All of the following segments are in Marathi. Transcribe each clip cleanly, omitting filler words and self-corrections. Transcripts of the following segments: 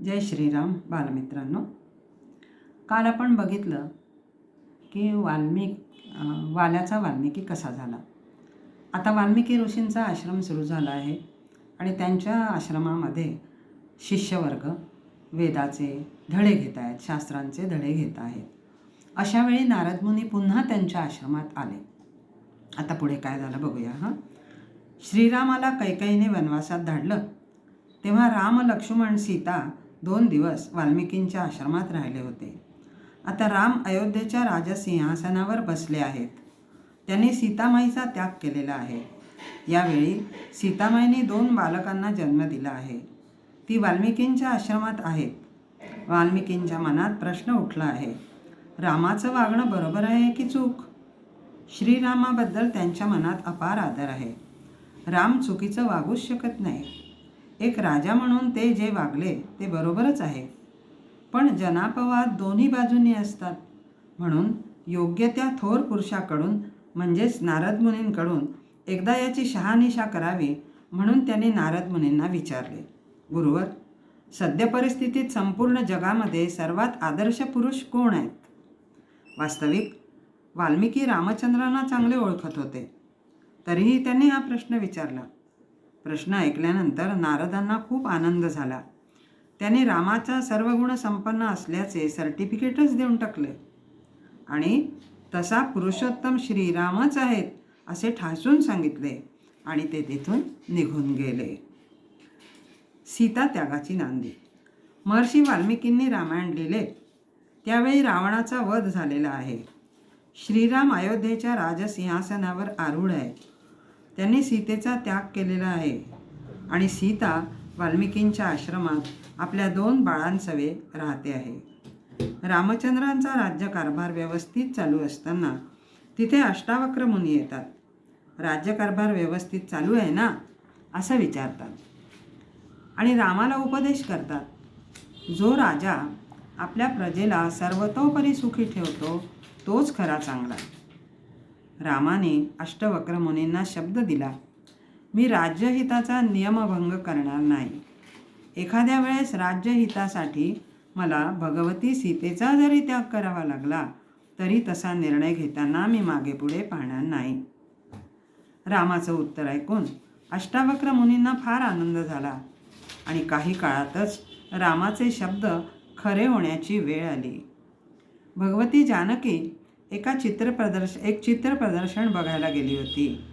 जय श्रीराम बालमित्रांनो, काल आपण बघितलं की वाल्याचा वाल्मिकी कसा झाला. आता वाल्मिकी ऋषींचा आश्रम सुरू झाला आहे आणि त्यांच्या आश्रमामध्ये शिष्यवर्ग वेदाचे धडे घेत आहेत, शास्त्रांचे धडे घेत आहेत. अशा वेळी नारद मुनी पुन्हा त्यांच्या आश्रमात आले. आता पुढे काय झालं बघूया. श्रीरामाला कैकेयीने वनवासात धाडलं तेव्हा राम, लक्ष्मण, सीता 2 दिवस वाल्मिकींच्या आश्रमात राहिले होते. आता राम अयोध्येच्या राजसिंहासनावर बसले आहेत. त्यांनी सीतामाईचा त्याग केलेला आहे. यावेळी सीतामाईने 2 बालकांना जन्म दिला आहे. ती वाल्मिकींच्या आश्रमात आहेत. वाल्मिकींच्या मनात प्रश्न उठला आहे, रामाचं वागणं बरोबर आहे की चूक? श्रीरामाबद्दल त्यांच्या मनात अपार आदर आहे. राम चुकीचं वागूच शकत नाही. एक राजा म्हणून ते जे वागले ते बरोबरच आहे. पण जनापवाद दोन्ही बाजूंनी असतात. म्हणून योग्य त्या थोर पुरुषाकडून म्हणजेच नारद मुनींकडून एकदा याची शहानिशा करावी म्हणून त्यांनी नारद मुनींना विचारले, गुरुवर, सद्य परिस्थितीत संपूर्ण जगामध्ये सर्वात आदर्श पुरुष कोण आहेत? वास्तविक वाल्मिकी रामचंद्रांना चांगले ओळखत होते. तरीही त्यांनी हा प्रश्न विचारला. प्रश्न ऐकल्यानंतर नारदांना खूप आनंद झाला. त्यांनी रामाचा सर्व गुण संपन्न असल्याचे सर्टिफिकेटच देऊन टाकले आणि तसा पुरुषोत्तम श्रीरामच आहेत असे ठासून सांगितले आणि ते तिथून निघून गेले. सीता त्यागाची नांदी. महर्षी वाल्मिकींनी रामायण लिहिले त्यावेळी रावणाचा वध झालेला आहे. श्रीराम अयोध्येच्या राजसिंहासनावर आरूढ आहेत. त्यांनी सीतेचा त्याग केलेला आहे आणि सीता वाल्मिकींच्या आश्रमात आपल्या 2 बाळांसवे राहते आहे. रामचंद्रांचा राज्यकारभार व्यवस्थित चालू असताना तिथे अष्टावक्र मुनी येतात. राज्यकारभार व्यवस्थित चालू आहे ना असं विचारतात आणि रामाला उपदेश करतात. जो राजा आपल्या प्रजेला सर्वतोपरी सुखी ठेवतो तोच खरा चांगला. रामाने अष्टवक्र मुनींना शब्द दिला, मी राज्यहिताचा नियमभंग करणार नाही. एखाद्या वेळेस राज्यहितासाठी मला भगवती सीतेचा जरी त्याग करावा लागला तरी तसा निर्णय घेताना मी मागे पुढे पाहणार नाही. रामाचं उत्तर ऐकून अष्टावक्र मुनींना फार आनंद झाला आणि काही काळातच रामाचे शब्द खरे होण्याची वेळ आली. भगवती जानकी एक चित्र प्रदर्शन बघायला गेली होती.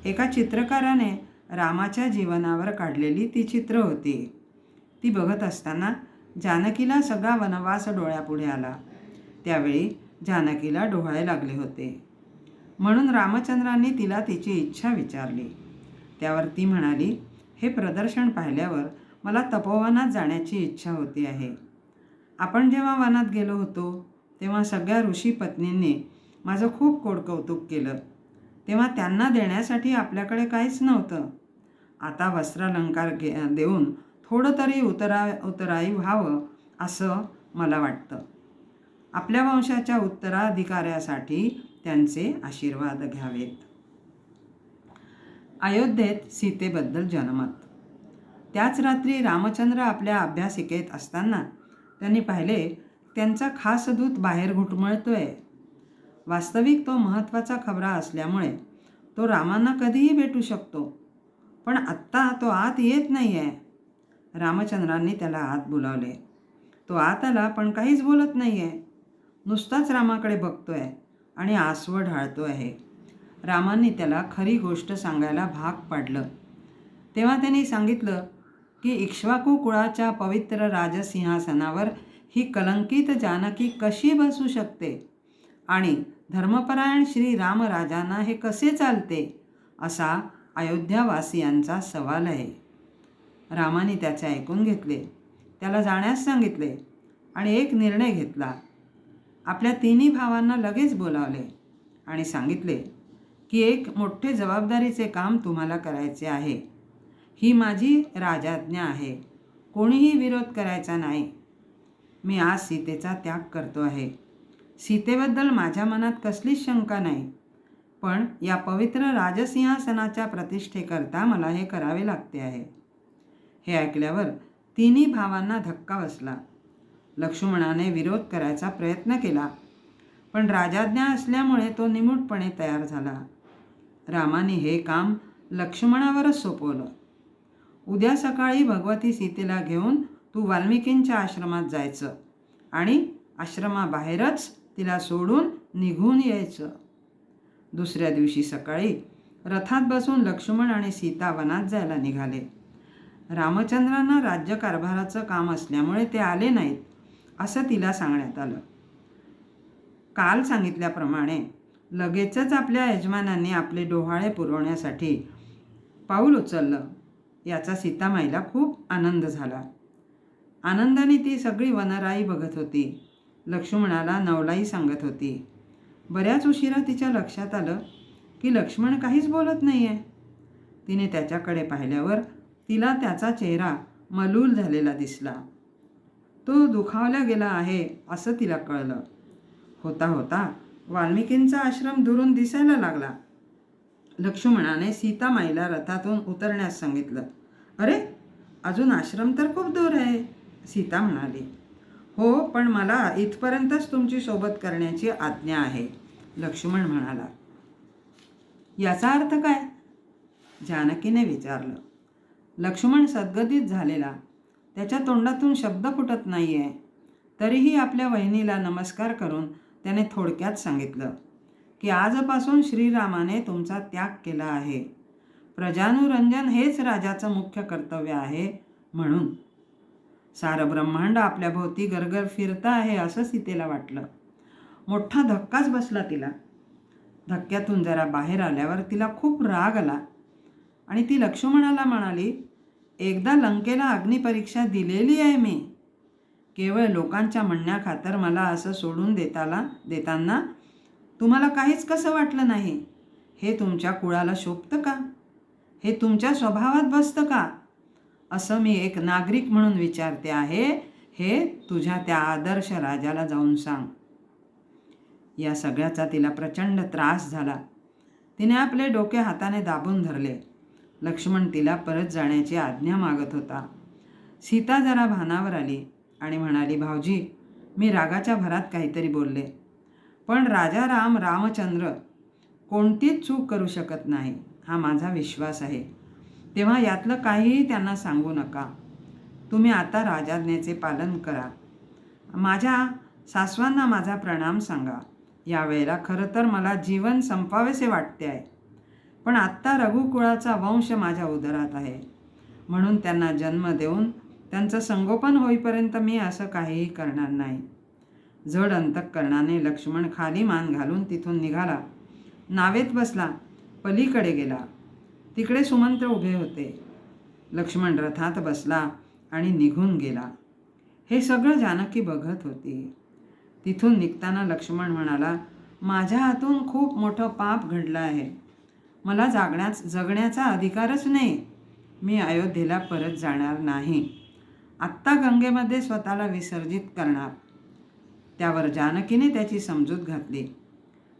एका चित्रकाराने रामाच्या जीवनावर काढलेली ती चित्र होती. ती बघत असताना जानकीला सगळा वनवास डोळ्यापुढे आला. त्यावेळी जानकीला डोहाळे लागले होते. म्हणून रामचंद्रांनी तिला तिची इच्छा विचारली. त्यावर ती म्हणाली, हे प्रदर्शन पाहिल्यावर मला तपोवनात जाण्याची इच्छा होती आहे. आपण जेव्हा वनात गेलो होतो तेव्हा सगळ्या ऋषी पत्नींनी माझं खूप कौतुक केलं. तेव्हा त्यांना देण्यासाठी आपल्याकडे काहीच नव्हतं. आता वस्त्रालंकार देऊन थोडं तरी उतराई व्हावं असं मला वाटतं. आपल्या वंशाच्या उत्तराधिकाऱ्यासाठी त्यांचे आशीर्वाद घ्यावेत. अयोध्येत सीतेबद्दल जनमत. त्याच रात्री रामचंद्र आपल्या अभ्यासिकेत असताना त्यांनी पाहिले त्यांचा खास दूत बाहेर घुटमळतोय. वास्तविक तो महत्त्वाचा खबरा असल्यामुळे तो रामांना कधीही भेटू शकतो. पण आत्ता तो आत येत नाही आहे. रामचंद्रांनी त्याला आत बोलावले. तो आत आला पण काहीच बोलत नाही आहे. नुसताच रामाकडे बघतोय आणि आसवं ढाळतो आहे. रामांनी त्याला खरी गोष्ट सांगायला भाग पाडलं. तेव्हा त्यांनी सांगितलं की इक्ष्वाकू कुळाच्या पवित्र राजसिंहासनावर ही कलंकित जानकी कशी बसू शकते आणि धर्मपरायण श्री रामराजांना हे कसे चालते असा अयोध्यावासियांचा सवाल आहे. रामाने त्याचे ऐकून घेतले, त्याला जाण्यास सांगितले आणि एक निर्णय घेतला. आपल्या 3 भावांना लगेच बोलावले आणि सांगितले की एक मोठे जबाबदारीचे काम तुम्हाला करायचे आहे. ही माझी राजाज्ञा आहे. कोणीही विरोध करायचा नाही. मी आज सीतेचा त्याग करतो आहे. सीतेबद्दल माझ्या मनात कसलीच शंका नाही. पण या पवित्र राजसिंहासनाच्या प्रतिष्ठेकरता मला हे करावे लागते आहे. हे ऐकल्यावर तिन्ही भावांना धक्का बसला. लक्ष्मणाने विरोध करायचा प्रयत्न केला, पण राजाज्ञा असल्यामुळे तो निमूटपणे तयार झाला. रामाने हे काम लक्ष्मणावरच सोपवलं. उद्या सकाळी भगवती सीतेला घेऊन तू वाल्मिकींच्या आश्रमात जायचं आणि आश्रमाबाहेरच तिला सोडून निघून यायचं. दुसऱ्या दिवशी सकाळी रथात बसून लक्ष्मण आणि सीता वनात जायला निघाले. रामचंद्रांना राज्यकारभाराचं काम असल्यामुळे ते आले नाहीत असं तिला सांगण्यात आलं. काल सांगितल्याप्रमाणे लगेचच आपल्या यजमानांनी आपले डोहाळे पुरवण्यासाठी पाऊल उचललं. याचा सीतामाईला खूप आनंद झाला. आनंदाने ती सगळी वनराई बघत होती. लक्ष्मणाला नवलाई सांगत होती. बऱ्याच उशिरा तिच्या लक्षात आलं की लक्ष्मण काहीच बोलत नाही आहे. तिने त्याच्याकडे पाहिल्यावर तिला त्याचा चेहरा मलूल झालेला दिसला. तो दुखावला गेला आहे असं तिला कळलं. होता होता वाल्मिकींचा आश्रम दुरून दिसायला लागला. लक्ष्मणाने सीतामाईला रथातून उतरण्यास सांगितलं. अरे, अजून आश्रम तर खूप दूर आहे, सीता म्हणाली. हो, पण मला इथपर्यंतच तुमची सोबत करण्याची आज्ञा आहे, लक्ष्मण म्हणाला. याचा अर्थ काय? जानकीने विचारलं. लक्ष्मण सद्गदित झालेला. त्याच्या तोंडातून शब्द फुटत नाही आहे. तरीही आपल्या वहिनीला नमस्कार करून त्याने थोडक्यात सांगितलं की आजपासून श्रीरामाने तुमचा त्याग केला आहे. प्रजानुरंजन हेच राजाचं मुख्य कर्तव्य आहे. म्हणून सारं ब्रह्मांड आपल्या भोवती गरगर फिरतं आहे असं सीतेला वाटलं. मोठा धक्काच बसला तिला. धक्क्यातून जरा बाहेर आल्यावर तिला खूप राग आला आणि ती लक्ष्मणाला म्हणाली, एकदा लंकेला अग्निपरीक्षा दिलेली आहे मी. केवळ लोकांच्या म्हणण्याखातर मला असं सोडून देताना तुम्हाला काहीच कसं वाटलं नाही? हे तुमच्या कुळाला शोभतं का? हे तुमच्या स्वभावात बसतं का? असं मी एक नागरिक म्हणून विचारते आहे. हे तुझ्या त्या आदर्श राजाला जाऊन सांग. या सगळ्याचा तिला प्रचंड त्रास झाला. तिने आपले डोके हाताने दाबून धरले. लक्ष्मण तिला परत जाण्याची आज्ञा मागत होता. सीता जरा भानावर आली आणि म्हणाली, भाऊजी, मी रागाच्या भरात काहीतरी बोलले, पण राजा रामचंद्र कोणतीच चूक करू शकत नाही हा माझा विश्वास आहे. तेव्हा यातलं काहीही त्यांना सांगू नका. तुम्ही आता राजाज्ञेचे पालन करा. माझ्या सासवांना माझा प्रणाम सांगा. यावेळेला खरं तर मला जीवन संपावेसे वाटते आहे, पण आत्ता रघुकुळाचा वंश माझ्या उदरात आहे. म्हणून त्यांना जन्म देऊन त्यांचं संगोपन होईपर्यंत मी असं काहीही करणार नाही. जड अंतःकरणाने लक्ष्मण खाली मान घालून तिथून निघाला. नावेत बसला. पलीकडे गेला. तिकडे सुमंत्र उभे होते. लक्ष्मण रथात बसला आणि निघून गेला. हे सगळं जानकी बघत होती. तिथून निघताना लक्ष्मण म्हणाला, माझ्या हातून खूप मोठं पाप घडलं आहे. मला जगण्याचा अधिकारच नाही. मी अयोध्येला परत जाणार नाही. आत्ता गंगेमध्ये स्वतःला विसर्जित करणार. त्यावर जानकीने त्याची समजूत घातली.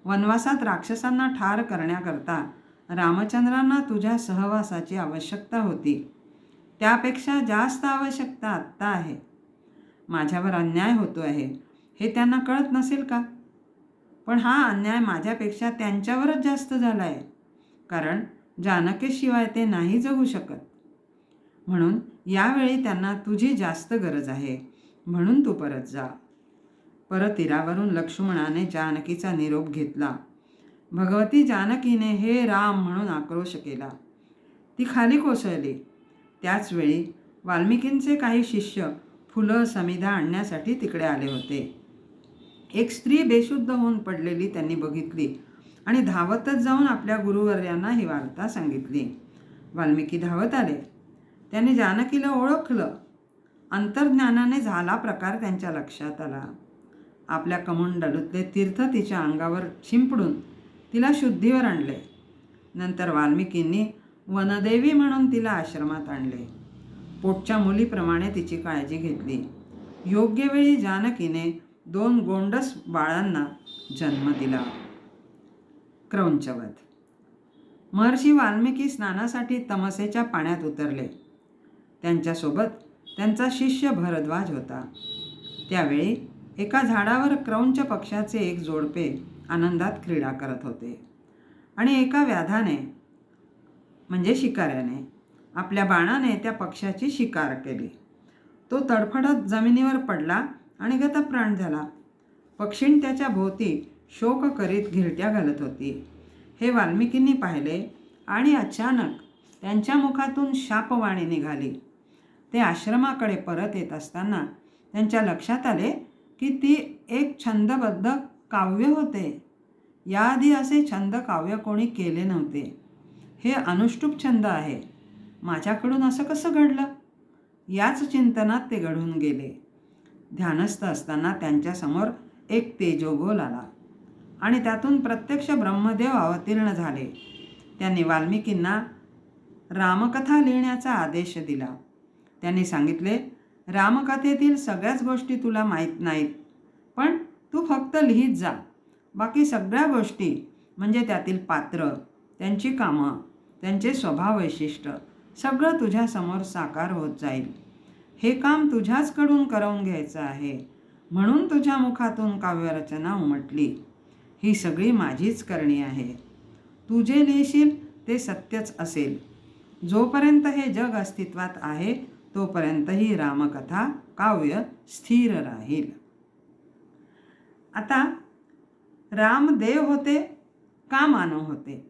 वनवासात राक्षसांना ठार करण्याकरता रामचंद्रांना तुझ्या सहवासाची आवश्यकता होती. त्यापेक्षा जास्त आवश्यकता आत्ता आहे. माझ्यावर अन्याय होतो आहे हे त्यांना कळत नसेल का? पण हा अन्याय माझ्यापेक्षा त्यांच्यावरच जास्त झाला आहे, कारण जानकीशिवाय ते नाही जगू शकत. म्हणून यावेळी त्यांना तुझी जास्त गरज आहे. म्हणून तू परत जा. परत तीरावरून लक्ष्मणाने जानकीचा निरोप घेतला. भगवती जानकीने हे राम म्हणून आक्रोश केला. ती खाली कोसळली. त्याचवेळी वाल्मिकींचे काही शिष्य फुलं समिधा आणण्यासाठी तिकडे आले होते. एक स्त्री बेशुद्ध होऊन पडलेली त्यांनी बघितली आणि धावतच जाऊन आपल्या गुरुवर्यांना ही वार्ता सांगितली. वाल्मिकी धावत आले. त्यांनी जानकीला ओळखलं. अंतर्ज्ञानाने झाला प्रकार त्यांच्या लक्षात आला. आपल्या कमंडलूतले तीर्थ तिच्या अंगावर शिंपडून तिला शुद्धीवर आणले. नंतर वाल्मिकींनी वनदेवी म्हणून तिला आश्रमात आणले. पोटच्या मुलीप्रमाणे तिची काळजी घेतली. योग्य वेळी जानकीने 2 गोंडस बाळांना जन्म दिला. क्रौंचवध. महर्षी वाल्मिकी स्नानासाठी तमसेच्या पाण्यात उतरले. त्यांच्यासोबत त्यांचा शिष्य भरद्वाज होता. त्यावेळी एका झाडावर क्रौंच पक्ष्याचे एक जोडपे आनंदात क्रीडा करत होते आणि एका व्याधाने म्हणजे शिकाऱ्याने आपल्या बाणाने त्या पक्ष्याची शिकार केली. तो तडफडत जमिनीवर पडला आणि गतप्राण झाला. पक्षीण त्याच्या भोवती शोक करीत घिरट्या घालत होती. हे वाल्मिकींनी पाहिले आणि अचानक त्यांच्या मुखातून शापवाणी निघाली. ते आश्रमाकडे परत येत असताना त्यांच्या लक्षात आले की ती एक छंदबद्ध काव्य होते. याआधी असे छंद काव्य कोणी केले नव्हते. हे अनुष्टुप छंद आहे. माझ्याकडून असं कसं घडलं? याच चिंतनात ते घडून गेले. ध्यानस्थ असताना त्यांच्यासमोर एक तेजोगोल आला आणि त्यातून प्रत्यक्ष ब्रह्मदेव अवतीर्ण झाले. त्यांनी वाल्मिकींना रामकथा लिहिण्याचा आदेश दिला. त्यांनी सांगितले, रामकथेतील सगळ्याच गोष्टी तुला माहीत नाहीत, पण तू फक्त लिहित जा. बाकी सगळ्या गोष्टी म्हणजे त्यातील पात्र, त्यांची कामं, त्यांचे स्वभाव वैशिष्ट्य सगळं तुझ्यासमोर साकार होत जाईल. हे काम तुझ्याचकडून करवून घ्यायचं आहे, म्हणून तुझ्या मुखातून काव्यरचना उमटली. ही सगळी माझीच करणी आहे. तू जे लिहिशील ते सत्यच असेल. जोपर्यंत हे जग अस्तित्वात आहे तोपर्यंत ही रामकथा काव्य स्थिर राहील. आता राम देव होते का मानव होते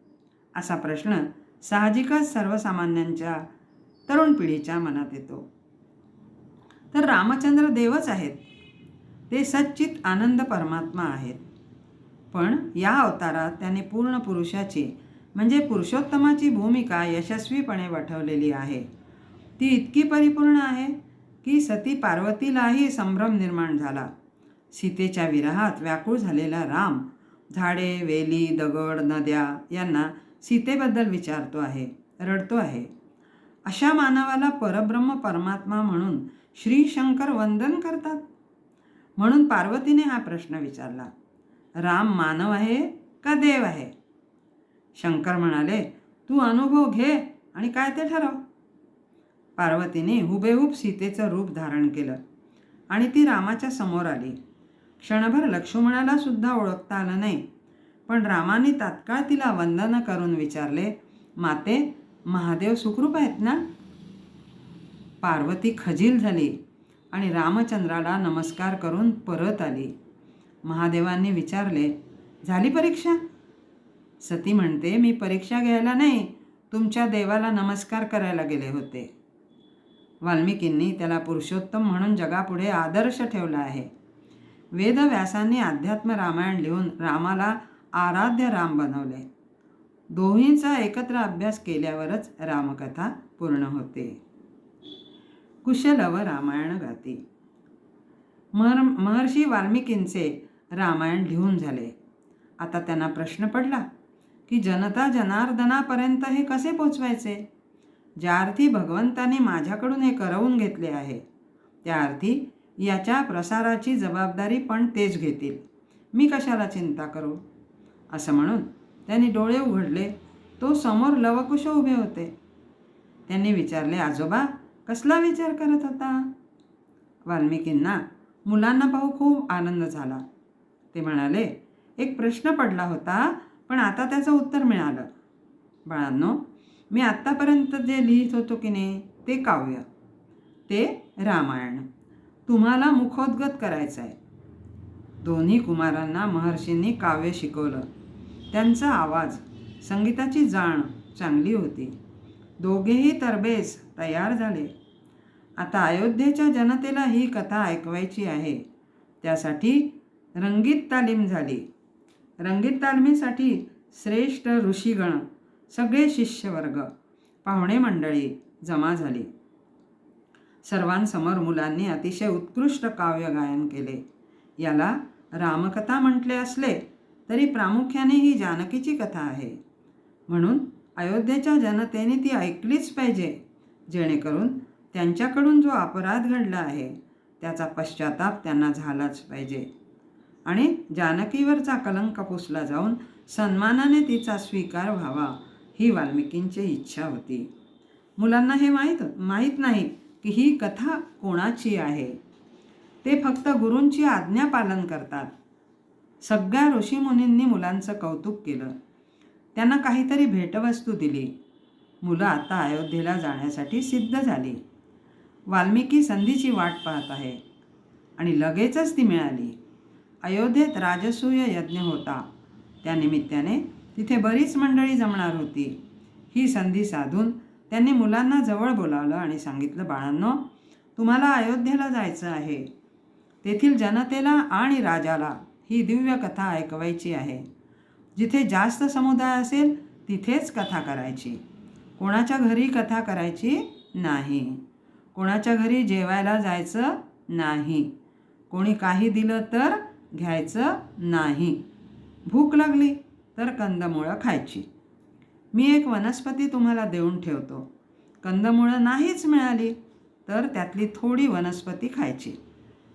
असा प्रश्न साहजिकच सर्वसामान्यांच्या तरुण पिढीच्या मनात येतो. तर रामचंद्र देवच आहेत. ते सच्चित आनंद परमात्मा आहेत. पण या अवतारात त्यांनी पूर्ण पुरुषाची म्हणजे पुरुषोत्तमाची भूमिका यशस्वीपणे वठवलेली आहे. ती इतकी परिपूर्ण आहे की सती पार्वतीलाही संभ्रम निर्माण झाला. सीतेच्या विरहात व्याकुळ झालेला राम झाडे, वेली, दगड, नद्या यांना सीतेबद्दल विचारतो आहे, रडतो आहे. अशा मानवाला परब्रह्म परमात्मा म्हणून श्री शंकर वंदन करतात. म्हणून पार्वतीने हा प्रश्न विचारला, राम मानव आहे का देव आहे? शंकर म्हणाले, तू अनुभव घे आणि काय ते ठरव. पार्वतीने हुबेहूब सीतेचं रूप धारण केलं आणि ती रामाच्या समोर आली. क्षणभर लक्ष्मणाला सुद्धा ओळखता आलं नाही, पण रामाने तात्काळ तिला वंदन करून विचारले, माते, महादेव सुखरूप आहेत ना? पार्वती खजील झाली आणि रामचंद्राला नमस्कार करून परत आली. महादेवांनी विचारले, झाली परीक्षा? सती म्हणते, मी परीक्षा घ्यायला नाही, तुमच्या देवाला नमस्कार करायला गेले होते. वाल्मिकींनी त्याला पुरुषोत्तम म्हणून जगापुढे आदर्श ठेवला आहे. वेदव्यासांनी अध्यात्म रामायण लिहून रामाला आराध्य राम बनवले. दोन्हींचा एकत्र अभ्यास केल्यावरच रामकथा पूर्ण होते. कुशलव रामायण गाती. महर्षी वाल्मिकींचे रामायण लिहून झाले. आता त्यांना प्रश्न पडला की जनता जनार्दनापर्यंत हे कसे पोचवायचे? ज्या अर्थी भगवंतांनी माझ्याकडून हे करवून घेतले आहे, त्या अर्थी याच्या प्रसाराची जबाबदारी पण तेच घेतील. मी कशाला चिंता करू? असं म्हणून त्यांनी डोळे उघडले. तो समोर लवकुश उभे होते. त्यांनी विचारले, आजोबा, कसला विचार करत होता? वाल्मिकींना मुलांना पाहू खूप आनंद झाला. ते म्हणाले, एक प्रश्न पडला होता, पण आता त्याचं उत्तर मिळालं. बाळांनो, मी आत्तापर्यंत जे लिहित होतो की नाही ते काव्य, ते रामायण तुम्हाला मुखोद्गत करायचं आहे. दोन्ही कुमारांना महर्षींनी काव्य शिकवलं. त्यांचा आवाज, संगीताची जाण चांगली होती. दोघेही तरबेज तयार झाले. आता अयोध्येच्या जनतेला ही कथा ऐकवायची आहे. त्यासाठी रंगीत तालीम झाली. रंगीत तालमीसाठी श्रेष्ठ ऋषीगण, सगळे शिष्यवर्ग, पाहुणे मंडळी जमा झाली. सर्वांसमोर मुलांनी अतिशय उत्कृष्ट काव्य गायन केले. याला रामकथा म्हटले असले तरी प्रामुख्याने ही जानकीची कथा आहे. म्हणून अयोध्येच्या जनतेने ती ऐकलीच पाहिजे, जेणेकरून त्यांच्याकडून जो अपराध घडला आहे त्याचा पश्चाताप त्यांना झालाच पाहिजे आणि जानकीवरचा कलंक पुसला जाऊन सन्मानाने तिचा स्वीकार व्हावा, ही वाल्मिकींची इच्छा होती. मुलांना हे माहीत नाही की ही कथा कोणाची आहे. ते फक्त गुरूंची आज्ञा पालन करतात. सगळ्या ऋषीमुनींनी मुलांचं कौतुक केलं. त्यांना काहीतरी भेटवस्तू दिली. मुलं आता अयोध्येला जाण्यासाठी सिद्ध झाली. वाल्मिकी संधीची वाट पाहत आहे आणि लगेचच ती मिळाली. अयोध्येत राजसूय यज्ञ होता. त्या निमित्ताने तिथे बरीच मंडळी जमणार होती. ही संधी साधून त्यांनी मुलांना जवळ बोलावलं आणि सांगितलं, बाळांनो, तुम्हाला अयोध्येला जायचं आहे. तेथील जनतेला आणि राजाला ही दिव्य कथा ऐकवायची आहे. जिथे जास्त समुदाय असेल तिथेच कथा करायची. कोणाच्या घरी कथा करायची नाही. कोणाच्या घरी जेवायला जायचं नाही. कोणी काही दिलं तर घ्यायचं नाही. भूक लागली तर कंदमुळं खायची. मी एक वनस्पती तुम्हाला देऊन ठेवतो. कंदमुळं नाहीच मिळाली तर त्यातली थोडी वनस्पती खायची,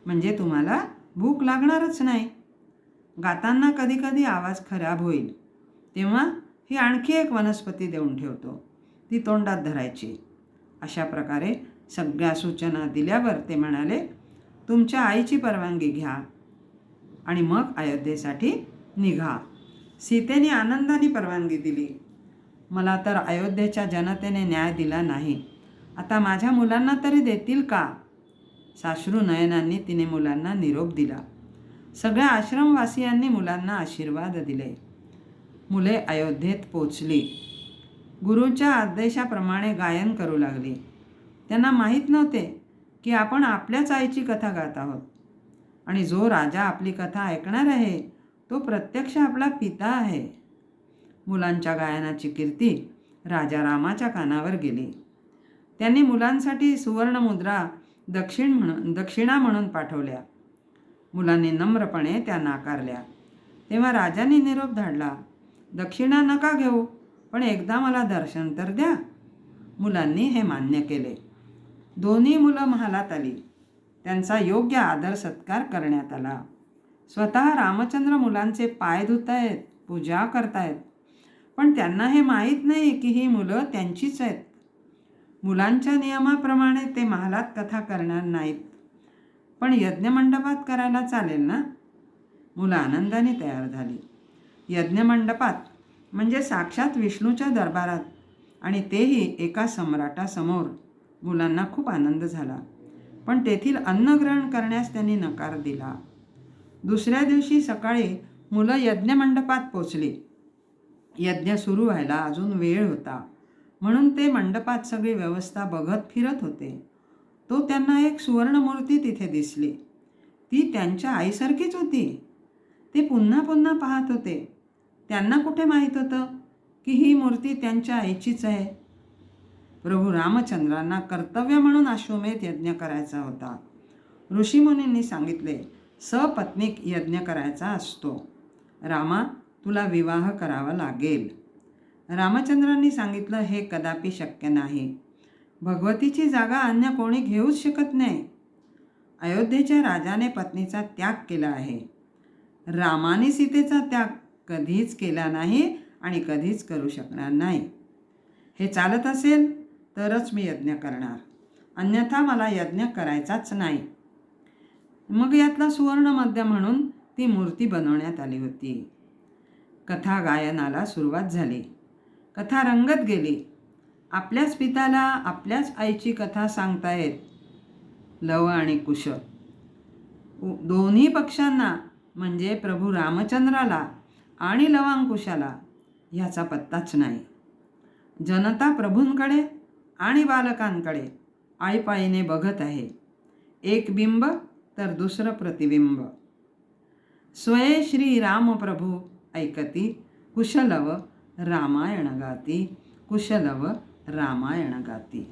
म्हणजे तुम्हाला भूक लागणारच नाही. गाताना कधीकधी आवाज खराब होईल तेव्हा ही आणखी एक वनस्पती देऊन ठेवतो, ती तोंडात धरायची. अशा प्रकारे सगळ्या सूचना दिल्यावर ते म्हणाले, तुमच्या आईची परवानगी घ्या आणि मग अयोध्येसाठी निघा. सीतेने आनंदाने परवानगी दिली. मला तर अयोध्येच्या जनतेने न्याय दिला नाही. आता माझ्या मुलांना तरी देतील का? साश्रू नयनांनी तिने मुलांना निरोप दिला. सगळ्या आश्रमवासियांनी मुलांना आशीर्वाद दिले. मुले अयोध्येत पोचली. गुरूंच्या आदेशाप्रमाणे गायन करू लागली. त्यांना माहीत नव्हते की आपण आपल्याच आईची कथा गात आहोत आणि जो राजा आपली कथा ऐकणार आहे तो प्रत्यक्ष आपला पिता आहे. मुलांच्या गायनाची कीर्ती राजा रामाच्या कानावर गेली. त्यांनी मुलांसाठी सुवर्णमुद्रा दक्षिणा म्हणून पाठवल्या. मुलांनी नम्रपणे त्या नाकारल्या. तेव्हा राजांनी निरोप धाडला, दक्षिणा नका घेऊ, पण एकदा मला दर्शन तर द्या. मुलांनी हे मान्य केले. दोन्ही मुलं महालात आली. त्यांचा योग्य आदर सत्कार करण्यात आला. स्वतः रामचंद्र मुलांचे पाय धुतायत, पूजा करतायत, पण त्यांना हे माहीत नाही की ही मुलं त्यांचीच आहेत. मुलांच्या नियमाप्रमाणे ते महालात कथा करणार नाहीत, पण यज्ञमंडपात करायला चालेल ना. मुलं आनंदाने तयार झाली. यज्ञमंडपात म्हणजे साक्षात विष्णूच्या दरबारात, आणि तेही एका सम्राटासमोर. मुलांना खूप आनंद झाला, पण तेथील अन्न ग्रहण करण्यास त्यांनी नकार दिला. दुसऱ्या दिवशी सकाळी मुलं यज्ञमंडपात पोचली. यज्ञ सुरू व्हायला अजून वेळ होता, म्हणून ते मंडपात सगळी व्यवस्था बघत फिरत होते. तो त्यांना एक सुवर्णमूर्ती तिथे दिसली. ती त्यांच्या आईसारखीच होती. ते पुन्हा पुन्हा पाहत होते. त्यांना कुठे माहीत होतं की ही मूर्ती त्यांच्या आईचीच आहे. प्रभू रामचंद्रांना कर्तव्य म्हणून अश्वमेध यज्ञ करायचा होता. ऋषीमुनींनी सांगितले, सपत्नीक यज्ञ करायचा असतो. रामा, तुला विवाह करावा लागेल. रामचंद्रांनी सांगितलं, हे कदापि शक्य नाही. भगवतीची जागा अन्य कोणी घेऊच शकत नाही. अयोध्येच्या राजाने पत्नीचा त्याग केला आहे. रामाने सीतेचा त्याग कधीच केला नाही आणि कधीच करू शकणार नाही. हे चालत असेल तरच मी यज्ञ करणार, अन्यथा मला यज्ञ करायचाच नाही. मग यातला सुवर्ण मध्य म्हणून ती मूर्ती बनवण्यात आली होती. कथा गायनाला सुरुवात झाली. कथा रंगत गेली. आपल्याच पित्याला आपल्याच आईची कथा सांगतायत लव आणि कुश. दोन्ही पक्षांना म्हणजे प्रभू रामचंद्राला आणि लवांकुशाला ह्याचा पत्ताच नाही. जनता प्रभूंकडे आणि बालकांकडे आळीपाळीने बघत आहे. एक बिंब तर दुसरं प्रतिबिंब. स्वये श्री राम प्रभू ऐकती, कुशलव रामायण गाती, कुशलव रामायण गाती.